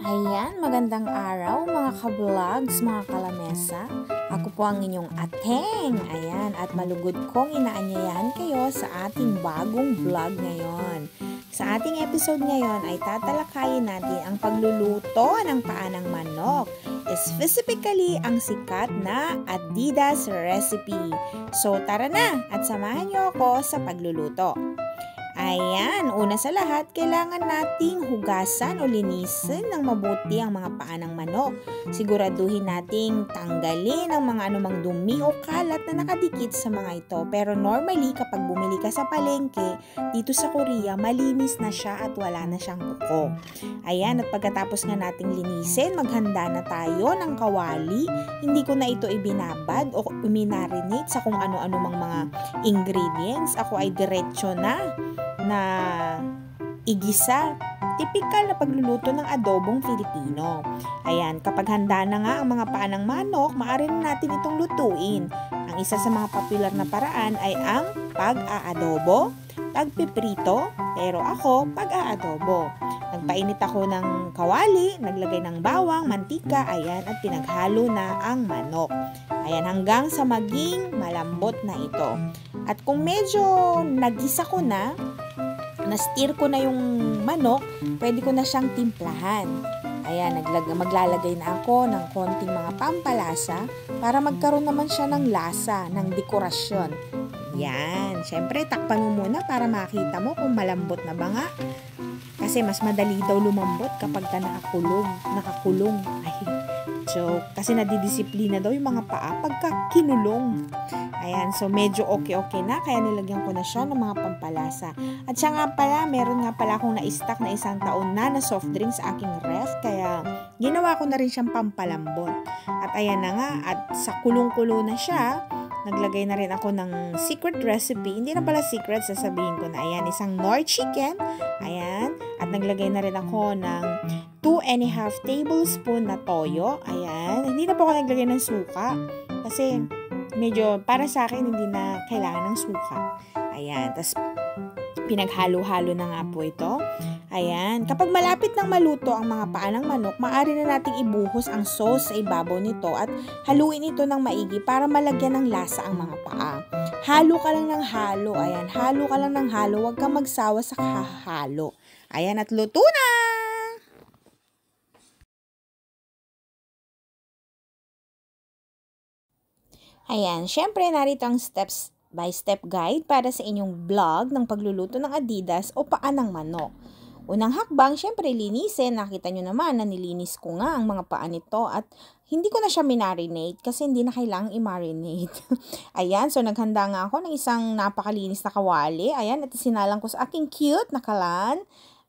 Ayan, magandang araw mga ka-vlogs, mga kalamesa. Ako po ang inyong Ateng. Ayan, at malugod kong inaanyayahan kayo sa ating bagong vlog ngayon. Sa ating episode ngayon ay tatalakayin natin ang pagluluto ng paanang manok. Specifically, ang sikat na Adidas recipe. So tara na at samahan niyo ako sa pagluluto. Ayan, una sa lahat, kailangan nating hugasan o linisin ng mabuti ang mga paa ng manok. Siguraduhin nating tanggalin ang mga anumang dumi o kalat na nakadikit sa mga ito. Pero normally, kapag bumili ka sa palengke, dito sa Korea, malinis na siya at wala na siyang kuko. Ayan, at pagkatapos nga nating linisin, maghanda na tayo ng kawali. Hindi ko na ito ibinabad o minarinate sa kung ano-ano mga ingredients. Ako ay diretsyo na igisa. Tipikal na pagluluto ng adobong Filipino. Ayan, kapag handa na nga ang mga paa ng manok, maaari na natin itong lutuin. Ang isa sa mga popular na paraan ay ang pag-aadobo, pagpiprito, pero ako pag-aadobo. Nagpainit ako ng kawali, naglagay ng bawang, mantika, ayan, at pinaghalo na ang manok. Ayan, hanggang sa maging malambot na ito. At kung medyo nagisa ko na-steer ko na yung manok, pwede ko na siyang timplahan. Ayan, maglalagay na ako ng konting mga pampalasa para magkaroon naman siya ng lasa, ng dekorasyon. Yan, syempre takpan mo muna para makita mo kung malambot na ba nga. Kasi mas madali daw lumambot kapag ka nakakulong. Ay, joke. Kasi nadidisiplina daw yung mga paa pagka kinulong. Ayan, so medyo okay na, kaya nilagyan ko na siya ng mga pampalasa. At siya nga pala, meron nga pala akong na-stock na 1 taon na soft drink sa aking ref, kaya ginawa ko na rin siyang pampalambot. At ayan na nga, at sa kulong-kulo na siya, naglagay na rin ako ng secret recipe. Hindi na pala secret, sasabihin ko na. Ayan, isang Knorr chicken. Ayan, at naglagay na rin ako ng 2½ tablespoon na toyo. Ayan, hindi na po ako naglagay ng suka kasi medyo para sa akin hindi na kailangan ng suka. Ayan, tas pinaghalo-halo na nga po ito. Ayan, kapag malapit nang maluto ang mga paa ng manok, maaari na nating ibuhos ang sauce sa ibabaw nito at haluin ito ng maigi para malagyan ng lasa ang mga paa. Halo ka lang ng halo. Ayan, halo ka lang ng halo. Huwag kang magsawa sa kahalo. Ayan, at luto na! Ayan, syempre narito ang steps by step guide para sa inyong vlog ng pagluluto ng Adidas o paa ng manok. Unang hakbang, syempre linisin. Nakita nyo naman na nilinis ko nga ang mga paa nito at hindi ko na siya minarinate kasi hindi na kailangang i-marinate. Ayan, so naghanda nga ako ng isang napakalinis na kawali. Ayan, at sinalang ko sa aking cute na kalan.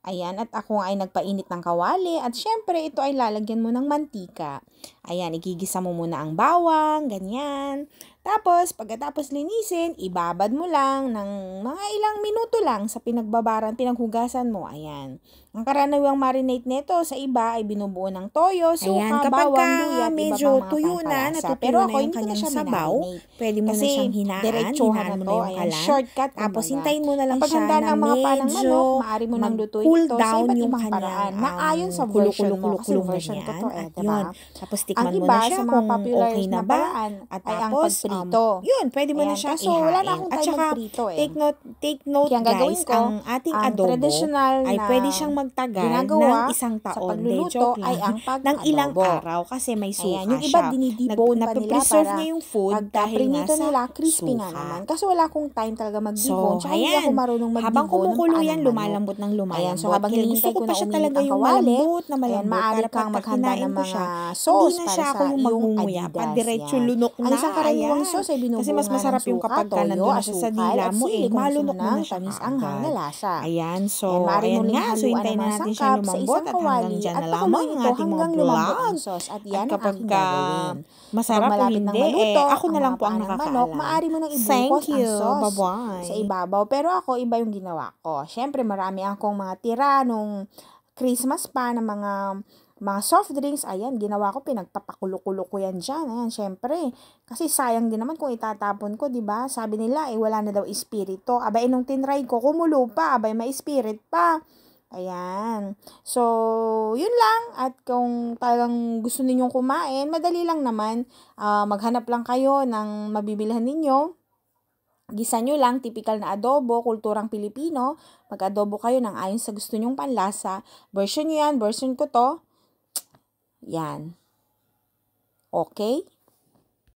Ayan, at ako ay nagpainit ng kawali at syempre ito ay lalagyan mo ng mantika. Ayan, igigisa mo muna ang bawang, ganyan. Tapos, pagkatapos linisin, ibabad mo lang ng mga ilang minuto lang sa pinaghugasan mo. Ayan. Ang karaniwang marinate nito sa iba ay binubuo ng toyo, suka, bawang, luya, at medyo iba pang mga tuyo na, pampalasa. natutuyo Pero na ako, yung hindi ko na kanyang siya sabaw, minarinate. pwede mo na Kasi siyang diretsuhan hinaan na mo to. na yung Ayan, kalan. shortcut. Tapos kumbaga. hintayin mo na lang Ang siya paghanda na ng mga paa ng medyo manok, maaari mo nang lutuin mag-cool ito sa down iba't yung ibang kanyang paraan na ayon sa version mo. Kasi version ko to, at diba? yun. Tapos Ang tikman mo iba na siya sa mga kung popular okay na na ba. paraan At ay ang tapos, pagprito. yun, pwede mo na Ayan, siyang kaso wala na ihain. akong At time saka, magprito take note Kaya ang gagawin guys, ko, ang ating ang adobo traditional ay na pwede siyang magtagal ginagawa ng 1 sa taon. pagluluto Joke ay lang. ang Ng ilang pag-adobo. araw kasi may suka Ayan, yung iba siya. dinidebone pa nila Nape-preserve para niya yung food pagka dahil nga prinito sa nila, crispy nga suka. naman. Kasi wala akong time talaga mag-debone. So, Tsaka hindi ako ayan. marunong mag-debone Habang kumukulo ng paa yan, ng manok. lumalambot ng lumalambot. Ayan, so habang Kaya hinihintay gusto ko pa na siya uminit talaga ang yung kawali, malambot na ayan, malambot maaari para kang maghanda pagkakinain ng ko mga siya, sauce hindi na para siya sa ako yung iyong magngunguya pa. Adidas. Diretso Yan. lunok na. Ang isang karaniwang Ayan. sauce ay binubuo Kasi mas nga ng masarap yung suka, kapag ka toyo, nandun na siya sa asukal, dila at mo, sili kung gusto mo malunok mo ng na siya tamis-anghang na kaagad. lasa. Ayan, so, Ayan, maaari ayan mo ring nga. So, haluan hintayin ng na mga natin siya sangkap sa lumambot isang at hanggang kawali dyan at na lamang pakuluin ang ito ating mga hanggang lumambot ang vlog. sauce. At At yan ang kapag aking gagawin. masarap o malapit ng hindi, maluto, ako na lang ang po ang mga paa ng manok, nakakaalam. maaari mo nang ibuhos Thank ang you. sauce Bye-bye. sa ibabaw. Pero ako, iba yung ginawa ko. Siyempre, marami akong mga tira nung Christmas pa ng mga soft drinks. Ayan, ginawa ko, pinagpapakulo-kulo ko yan dyan. Ayan, syempre. Kasi sayang din naman kung itatapon ko, diba? Sabi nila, wala na daw espiritu. Abay, nung tinry ko, kumulo pa. Abay, may spirit pa. Ayan. So, yun lang. At kung talagang gusto ninyong kumain, madali lang naman. Maghanap lang kayo ng mabibilhan ninyo. Gisa nyo lang, typical na adobo, kulturang Pilipino. Mag-adobo kayo ng ayon sa gusto nyong panlasa. Version nyo yan, version ko to. Yan. Okay?